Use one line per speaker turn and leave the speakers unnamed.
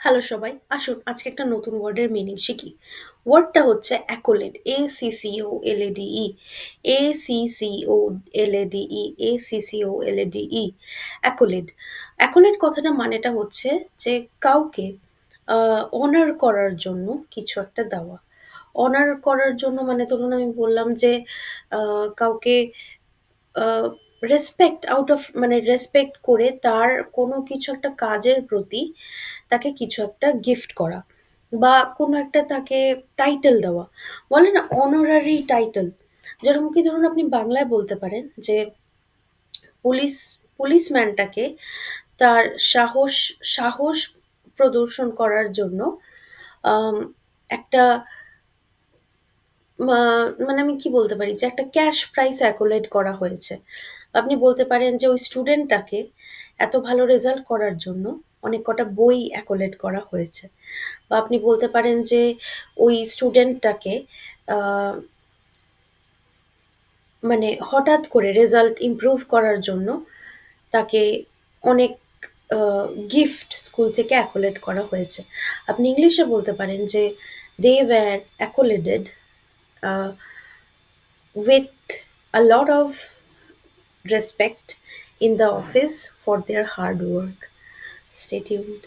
Hello সবাই, আসুন আজকে একটা নতুন ওয়ার্ডের মিনিং শিখি। ওয়ার্ডটা হচ্ছে অ্যাকোলেড, ACCOLADE, ACCOLADE, ACCOLADE, অ্যাকোলেড। অ্যাকোলেড কথাটার মানেটা হচ্ছে যে কাউকে অনার করার জন্য কিছু একটা দেওয়া। অনার করার জন্য মানে ধরুন আমি বললাম যে কাউকে আ রেসপেক্ট আউট অফ মানে রেসপেক্ট করে তার কোনো কিছু একটা কাজের প্রতি তাকে কিছু একটা গিফট করা বা কোনো একটা তাকে টাইটেল দেওয়া। বলে না অনারারি টাইটেল? যেরকম কি ধরুন আপনি বাংলায় বলতে পারেন যে পুলিশ পুলিশম্যানটাকে তার সাহস সাহস প্রদর্শন করার জন্য আম একটা মা মানে আমি কি বলতে পারি? যে একটা ক্যাশ প্রাইজ accolade করা হয়েছে। আপনি বলতে পারেন যে ওই স্টুডেন্টটাকে এত ভালো রেজাল্ট করার জন্য অনেক কটা বই accolade করা হয়েছে। বা আপনি বলতে পারেন যে ওই স্টুডেন্টটাকে আ মানে হঠাৎ করে রেজাল্ট ইমপ্রুভ করার জন্য তাকে অনেক আ গিফট স্কুল থেকে accolade করা হয়েছে। আপনি ইংলিশে বলতে পারেন যে they were accoladed a with a lot of respect in the office for their hard work. Stay tuned.